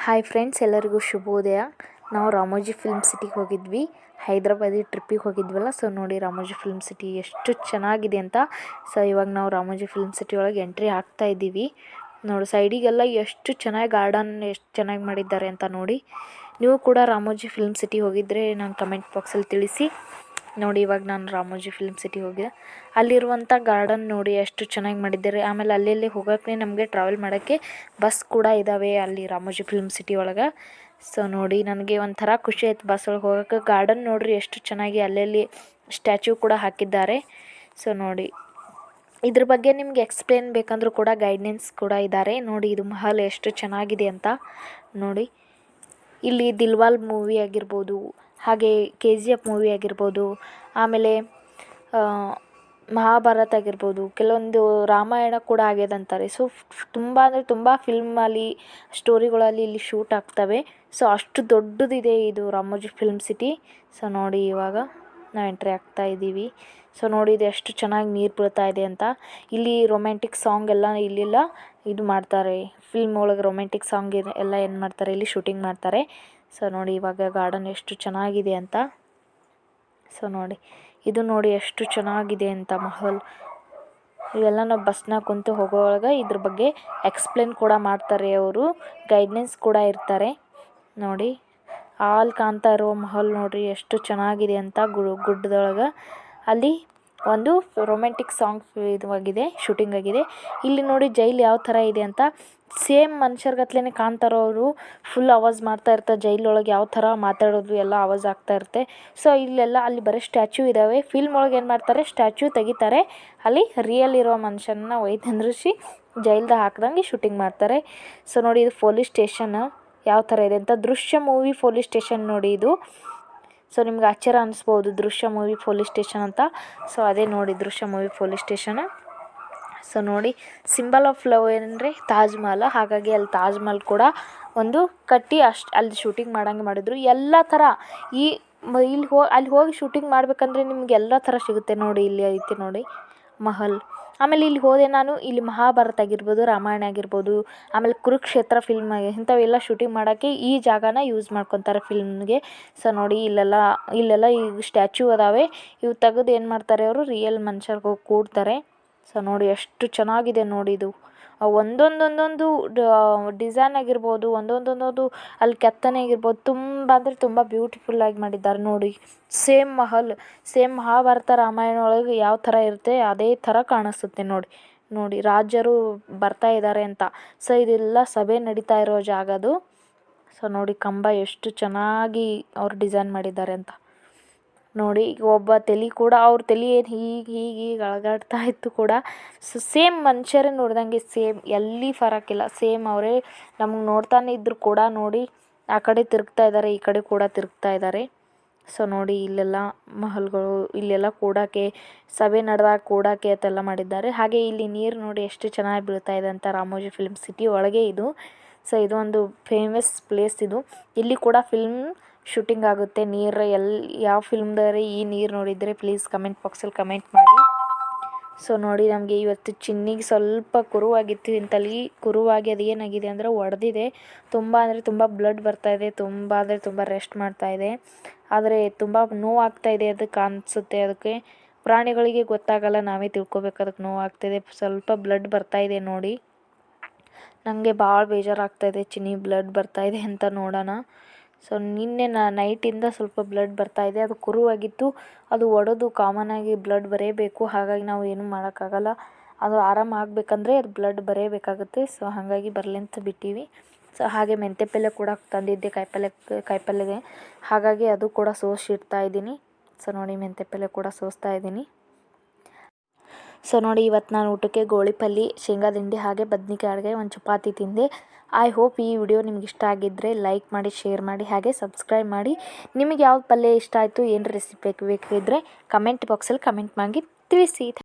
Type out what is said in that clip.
Hi friends, ಎಲ್ಲರಿಗೂ ಶುಭೋದಯ. ನಾವು ರಾಮೋಜಿ ಫಿಲ್ಮ್ ಸಿಟಿಗೆ ಹೋಗಿದ್ವಿ. ಹೈದ್ರಾಬಾದಿಗೆ ಟ್ರಿಪ್ಪಿಗೆ ಹೋಗಿದ್ವಲ್ಲ. ಸೊ ನೋಡಿ ರಾಮೋಜಿ ಫಿಲ್ಮ್ ಸಿಟಿ ಎಷ್ಟು ಚೆನ್ನಾಗಿದೆ ಅಂತ. ಸೊ ಇವಾಗ ನಾವು ರಾಮೋಜಿ ಫಿಲ್ಮ್ ಸಿಟಿ ಒಳಗೆ ಎಂಟ್ರಿ ಆಗ್ತಾ ಇದ್ದೀವಿ. ನೋಡಿ ಸೈಡಿಗೆಲ್ಲ ಎಷ್ಟು ಚೆನ್ನಾಗಿ ಗಾರ್ಡನ್ ಎಷ್ಟು ಚೆನ್ನಾಗಿ ಮಾಡಿದ್ದಾರೆ ಅಂತ ನೋಡಿ. ನೀವು ಕೂಡ ರಾಮೋಜಿ ಫಿಲ್ಮ್ ಸಿಟಿ ಹೋಗಿದ್ದರೆ ನಾನು ಕಮೆಂಟ್ ಬಾಕ್ಸಲ್ಲಿ ತಿಳಿಸಿ. ನೋಡಿ ಇವಾಗ ನಾನು ರಾಮೋಜಿ ಫಿಲ್ಮ್ ಸಿಟಿ ಹೋಗಿದೆ. ಅಲ್ಲಿರುವಂಥ ಗಾರ್ಡನ್ ನೋಡಿ ಎಷ್ಟು ಚೆನ್ನಾಗಿ ಮಾಡಿದ್ದಾರೆ. ಆಮೇಲೆ ಅಲ್ಲಿ ಹೋಗೋಕ್ಕೆ ನಮಗೆ ಟ್ರಾವೆಲ್ ಮಾಡೋಕ್ಕೆ ಬಸ್ ಕೂಡ ಇದ್ದಾವೆ ಅಲ್ಲಿ ರಾಮೋಜಿ ಫಿಲ್ಮ್ ಸಿಟಿ ಒಳಗೆ. ಸೊ ನೋಡಿ ನನಗೆ ಒಂಥರ ಖುಷಿ ಆಯ್ತು ಬಸ್ ಒಳಗೆ ಹೋಗೋಕ್ಕೆ. ಗಾರ್ಡನ್ ನೋಡಿರಿ ಎಷ್ಟು ಚೆನ್ನಾಗಿ ಅಲ್ಲಲ್ಲಿ ಸ್ಟ್ಯಾಚ್ಯೂ ಕೂಡ ಹಾಕಿದ್ದಾರೆ. ಸೊ ನೋಡಿ ಇದ್ರ ಬಗ್ಗೆ ನಿಮಗೆ ಎಕ್ಸ್ಪ್ಲೇನ್ ಬೇಕಂದ್ರೂ ಕೂಡ ಗೈಡ್ನೆನ್ಸ್ ಕೂಡ ಇದ್ದಾರೆ. ನೋಡಿ ಇದು ಮಹಲ್ ಎಷ್ಟು ಚೆನ್ನಾಗಿದೆ ಅಂತ ನೋಡಿ. ಇಲ್ಲಿ ದಿಲ್ವಾಲ್ ಮೂವಿ ಆಗಿರ್ಬೋದು, ಹಾಗೆ KGF ಮೂವಿ ಆಗಿರ್ಬೋದು, ಆಮೇಲೆ ಮಹಾಭಾರತ ಆಗಿರ್ಬೋದು, ಕೆಲವೊಂದು ರಾಮಾಯಣ ಕೂಡ ಆಗ್ಯದಂತಾರೆ. ಸೊ ತುಂಬ ಅಂದರೆ ತುಂಬ ಫಿಲ್ಮಲ್ಲಿ ಸ್ಟೋರಿಗಳಲ್ಲಿ ಇಲ್ಲಿ ಶೂಟ್ ಆಗ್ತವೆ. ಸೊ ಅಷ್ಟು ದೊಡ್ಡದಿದೆ ಇದು ರಾಮೋಜಿ ಫಿಲ್ಮ್ ಸಿಟಿ. ಸೊ ನೋಡಿ ಇವಾಗ ನಾವು ಎಂಟ್ರಿ ಆಗ್ತಾ ಇದ್ದೀವಿ. ಸೊ ನೋಡಿ ಇದು ಎಷ್ಟು ಚೆನ್ನಾಗಿ ನೀರು ಬೀಳ್ತಾ ಇದೆ ಅಂತ. ಇಲ್ಲಿ ರೊಮ್ಯಾಂಟಿಕ್ ಸಾಂಗ್ ಎಲ್ಲ ಇಲ್ಲೆಲ್ಲ ಇದು ಮಾಡ್ತಾರೆ. ಫಿಲ್ಮ್ ಒಳಗೆ ರೊಮ್ಯಾಂಟಿಕ್ ಸಾಂಗ್ ಎಲ್ಲ ಏನು ಮಾಡ್ತಾರೆ, ಇಲ್ಲಿ ಶೂಟಿಂಗ್ ಮಾಡ್ತಾರೆ. ಸೊ ನೋಡಿ ಇವಾಗ ಗಾರ್ಡನ್ ಎಷ್ಟು ಚೆನ್ನಾಗಿದೆ ಅಂತ. ಸೊ ನೋಡಿ ಇದು ನೋಡಿ ಎಷ್ಟು ಚೆನ್ನಾಗಿದೆ ಅಂತ ಮಹಲ್. ಇವೆಲ್ಲ ನಾವು ಬಸ್ನಾಗ ಕುಂತು ಹೋಗೋವಾಗ ಇದ್ರ ಬಗ್ಗೆ ಎಕ್ಸ್ಪ್ಲೇನ್ ಕೂಡ ಮಾಡ್ತಾರೆ ಅವರು, ಗೈಡ್ನೆನ್ಸ್ ಕೂಡ ಇರ್ತಾರೆ. ನೋಡಿ ಅಲ್ಲಿ ಕಾಣ್ತಾ ಇರೋ ಮಹಲ್ ನೋಡಿರಿ ಎಷ್ಟು ಚೆನ್ನಾಗಿದೆ ಅಂತ. ಗುಡ್ಡದೊಳಗೆ ಅಲ್ಲಿ ಒಂದು ರೊಮ್ಯಾಂಟಿಕ್ ಸಾಂಗ್ ಇದಾಗಿದೆ, ಶೂಟಿಂಗ್ ಆಗಿದೆ. ಇಲ್ಲಿ ನೋಡಿ ಜೈಲು ಯಾವ ಥರ ಇದೆ ಅಂತ ಸೇಮ್ ಮನುಷ್ಯರ್ಗತ್ಲೇ ಕಾಣ್ತಾರೋ ಅವರು. ಫುಲ್ ಆವಾಜ್ ಮಾಡ್ತಾ ಇರ್ತಾರೆ ಜೈಲೊಳಗೆ, ಯಾವ ಥರ ಮಾತಾಡೋದು ಎಲ್ಲ ಆವಾಜ್ ಆಗ್ತಾ ಇರುತ್ತೆ. ಸೊ ಇಲ್ಲೆಲ್ಲ ಅಲ್ಲಿ ಬರೀ ಸ್ಟ್ಯಾಚ್ಯೂ ಇದ್ದಾವೆ. ಫಿಲ್ಮ್ ಒಳಗೆ ಏನು ಮಾಡ್ತಾರೆ, ಸ್ಟ್ಯಾಚ್ಯೂ ತೆಗಿತಾರೆ, ಅಲ್ಲಿ ರಿಯಲ್ ಇರೋ ಮನುಷ್ಯನ ಒಯ್ದು ನಿಂದ್ರಿಸಿ ಜೈಲ್ದಾಗ ಹಾಕ್ದಂಗೆ ಶೂಟಿಂಗ್ ಮಾಡ್ತಾರೆ. ಸೊ ನೋಡಿ ಇದು ಪೊಲೀಸ್ ಸ್ಟೇಷನ್ ಯಾವ ಥರ ಇದೆ ಅಂತ. ದೃಶ್ಯ ಮೂವಿ ಪೊಲೀಸ್ ಸ್ಟೇಷನ್ ನೋಡಿ ಇದು. ಸೊ ನಿಮ್ಗೆ ಆಶ್ಚರ್ಯ ಅನಿಸ್ಬೋದು ದೃಶ್ಯ ಮೂವಿ ಪೊಲೀಸ್ ಸ್ಟೇಷನ್ ಅಂತ. ಸೊ ಅದೇ ನೋಡಿ ದೃಶ್ಯ ಮೂವಿ ಪೊಲೀಸ್ ಸ್ಟೇಷನ್. ಸೊ ನೋಡಿ ಸಿಂಬಲ್ ಆಫ್ ಲವ್ ಏನಂದರೆ ತಾಜ್ ಮಹಲ್. ಹಾಗಾಗಿ ಅಲ್ಲಿ ತಾಜ್ ಮಹಲ್ ಕೂಡ ಒಂದು ಕಟ್ಟಿ ಅಲ್ಲಿ ಶೂಟಿಂಗ್ ಮಾಡಂಗೆ ಮಾಡಿದ್ರು. ಎಲ್ಲ ಥರ ಅಲ್ಲಿ ಹೋಗಿ ಶೂಟಿಂಗ್ ಮಾಡಬೇಕಂದ್ರೆ ನಿಮ್ಗೆ ಎಲ್ಲ ಥರ ಸಿಗುತ್ತೆ ನೋಡಿ. ಇಲ್ಲಿ ಐತಿ ನೋಡಿ ಮಹಲ್. ಆಮೇಲೆ ಇಲ್ಲಿ ಹೋದೆ ನಾನು. ಇಲ್ಲಿ ಮಹಾಭಾರತ ಆಗಿರ್ಬೋದು, ರಾಮಾಯಣ ಆಗಿರ್ಬೋದು, ಆಮೇಲೆ ಕುರುಕ್ಷೇತ್ರ ಫಿಲ್ಮ್ ಇಂಥವೆಲ್ಲ ಶೂಟಿಂಗ್ ಮಾಡೋಕ್ಕೆ ಈ ಜಾಗನ ಯೂಸ್ ಮಾಡ್ಕೊತಾರೆ ಫಿಲ್ಮ್ಗೆ. ಸೊ ನೋಡಿ ಇಲ್ಲೆಲ್ಲ ಈಗ ಸ್ಟ್ಯಾಚ್ಯೂ ಅದಾವೆ. ಇವು ತೆಗೆದು ಏನು ಮಾಡ್ತಾರೆ ಅವರು, ರಿಯಲ್ ಮನುಷ್ಯರ್ಗೆ ಹೋಗಿ ಕೂಡ್ತಾರೆ. ಸೊ ನೋಡಿ ಎಷ್ಟು ಚೆನ್ನಾಗಿದೆ ನೋಡಿ ಇದು. ಒಂದೊಂದು ಡಿಸೈನ್ ಆಗಿರ್ಬೋದು, ಒಂದೊಂದು ಅಲ್ಲಿ ಕೆತ್ತನೆ ಆಗಿರ್ಬೋದು, ತುಂಬ ಅಂದರೆ ತುಂಬ ಬ್ಯೂಟಿಫುಲ್ಲಾಗಿ ಮಾಡಿದ್ದಾರೆ ನೋಡಿ. ಸೇಮ್ ಮಹಲ್, ಸೇಮ್ ಮಹಾಭಾರತ ರಾಮಾಯಣ ಒಳಗೆ ಯಾವ ಥರ ಇರುತ್ತೆ ಅದೇ ಥರ ಕಾಣಿಸುತ್ತೆ ನೋಡಿ. ನೋಡಿ ರಾಜರು ಬರ್ತಾ ಇದ್ದಾರೆ ಅಂತ. ಸೊ ಇದೆಲ್ಲ ಸಭೆ ನಡೀತಾ ಇರೋ ಜಾಗ ಅದು. ಸೊ ನೋಡಿ ಕಂಬ ಎಷ್ಟು ಚೆನ್ನಾಗಿ ಅವ್ರು ಡಿಸೈನ್ ಮಾಡಿದ್ದಾರೆ ಅಂತ ನೋಡಿ. ಒಬ್ಬ ತಲೆ ಕೂಡ ಅವ್ರ ತಲೆ ಏನು ಹೀಗೆ ಅಳಗಾಡ್ತಾ ಇತ್ತು ಕೂಡ. ಸೊ ಸೇಮ್ ಮನುಷ್ಯರೇ ನೋಡ್ದಂಗೆ, ಸೇಮ್ ಎಲ್ಲಿ ಫರಕ್ಕಿಲ್ಲ, ಸೇಮ್ ಅವರೇ ನಮ್ಗೆ ನೋಡ್ತಾನೆ ಇದ್ರು ಕೂಡ ನೋಡಿ. ಆ ಕಡೆ ತಿರುಗ್ತಾ ಇದ್ದಾರೆ, ಈ ಕಡೆ ಕೂಡ ತಿರುಗ್ತಾ ಇದ್ದಾರೆ. ಸೊ ನೋಡಿ ಇಲ್ಲೆಲ್ಲ ಮಹಲ್ಗಳು, ಇಲ್ಲೆಲ್ಲ ಕೂಡೋಕ್ಕೆ ಸಭೆ ನಡೆದಾಗ ಕೂಡೋಕ್ಕೆ ಅಂತೆಲ್ಲ ಮಾಡಿದ್ದಾರೆ. ಹಾಗೆ ಇಲ್ಲಿ ನೀರು ನೋಡಿ ಎಷ್ಟು ಚೆನ್ನಾಗಿ ಬೀಳ್ತಾ ಇದೆ ಅಂತ. ರಾಮೋಜಿ ಫಿಲ್ಮ್ ಸಿಟಿ ಒಳಗೆ ಇದು. ಸೊ ಇದು ಒಂದು ಫೇಮಸ್ ಪ್ಲೇಸ್ ಇದು. ಇಲ್ಲಿ ಕೂಡ ಫಿಲ್ಮ್ ಶೂಟಿಂಗ್ ಆಗುತ್ತೆ. ನೀರು ಯಾವ ಫಿಲ್ಮ್ದಾರೆ ಈ ನೀರು ನೋಡಿದರೆ ಪ್ಲೀಸ್ ಕಮೆಂಟ್ ಬಾಕ್ಸಲ್ಲಿ ಕಮೆಂಟ್ ಮಾಡಿ. ಸೊ ನೋಡಿ ನಮಗೆ ಇವತ್ತು ಚಿನ್ನಿಗೆ ಸ್ವಲ್ಪ ಕುರುವಾಗಿತ್ತು, ಇಂತಲ್ಲಿ ಕುರುವಾಗಿ ಅದು ಏನಾಗಿದೆ ಅಂದರೆ ಒಡೆದಿದೆ. ತುಂಬ ಅಂದರೆ ತುಂಬ ಬ್ಲಡ್ ಬರ್ತಾಯಿದೆ, ತುಂಬ ಅಂದರೆ ತುಂಬ ರೆಸ್ಟ್ ಮಾಡ್ತಾಯಿದೆ. ಆದರೆ ತುಂಬ ನೋವಾಗ್ತಾಯಿದೆ ಅದಕ್ಕೆ ಅನಿಸುತ್ತೆ. ಅದಕ್ಕೆ ಪ್ರಾಣಿಗಳಿಗೆ ಗೊತ್ತಾಗಲ್ಲ, ನಾವೇ ತಿಳ್ಕೊಬೇಕು ಅದಕ್ಕೆ ನೋವಾಗ್ತಾಯಿದೆ. ಸ್ವಲ್ಪ ಬ್ಲಡ್ ಬರ್ತಾಯಿದೆ ನೋಡಿ. ನನಗೆ ಭಾಳ ಬೇಜಾರಾಗ್ತಾಯಿದೆ, ಚಿನ್ನಿ ಬ್ಲಡ್ ಬರ್ತಾಯಿದೆ ಅಂತ ನೋಡೋಣ. ಸೊ ನಿನ್ನೆ ನೈಟಿಂದ ಸ್ವಲ್ಪ ಬ್ಲಡ್ ಬರ್ತಾಯಿದೆ. ಅದು ಕುರುವಾಗಿತ್ತು, ಅದು ಒಡೆದು ಕಾಮನಾಗಿ ಬ್ಲಡ್ ಬರೇಬೇಕು. ಹಾಗಾಗಿ ನಾವು ಏನೂ ಮಾಡೋಕ್ಕಾಗಲ್ಲ. ಅದು ಆರಾಮ ಆಗಬೇಕಂದ್ರೆ ಅದು ಬ್ಲಡ್ ಬರೇಬೇಕಾಗುತ್ತೆ. ಸೊ ಹಾಗಾಗಿ ಬರಲಿ ಅಂತ ಬಿಟ್ಟೀವಿ. ಸೊ ಹಾಗೆ ಮೆಂತ್ಯ ಪಲ್ಯ ಕೂಡ ತಂದಿದ್ದೆ ಕಾಯಿಪಲ್ಯಗೆ, ಹಾಗಾಗಿ ಅದು ಕೂಡ ಸೋಸಿಡ್ತಾ ಇದ್ದೀನಿ. ಸೊ ನೋಡಿ ಮೆಂತ್ಯ ಪಲ್ಯ ಕೂಡ ಸೋಸ್ತಾ ಇದ್ದೀನಿ. ಸೊ ನೋಡಿ ಇವತ್ತು ನಾನು ಊಟಕ್ಕೆ ಗೋಳಿ ಪಲ್ಯ, ಶೇಂಗಾ ದಿಂಡಿ, ಹಾಗೆ ಬದ್ನಿಕಾಯಿ ಅಡುಗೆ, ಒಂದು ಚಪಾತಿ ತಿಂದೆ. ಐ ಹೋಪ್ ಈ ವಿಡಿಯೋ ನಿಮ್ಗೆ ಇಷ್ಟ ಆಗಿದ್ದರೆ ಲೈಕ್ ಮಾಡಿ, ಶೇರ್ ಮಾಡಿ, ಹಾಗೆ ಸಬ್ಸ್ಕ್ರೈಬ್ ಮಾಡಿ. ನಿಮಗೆ ಯಾವ್ದು ಪಲ್ಯ ಇಷ್ಟ ಆಯಿತು, ಏನು ರೆಸಿಪಿ ಬೇಕಿದ್ದರೆ ಕಮೆಂಟ್ ಬಾಕ್ಸಲ್ಲಿ ಕಮೆಂಟ್ ಮಾಡಿ ತಿಳಿಸಿ.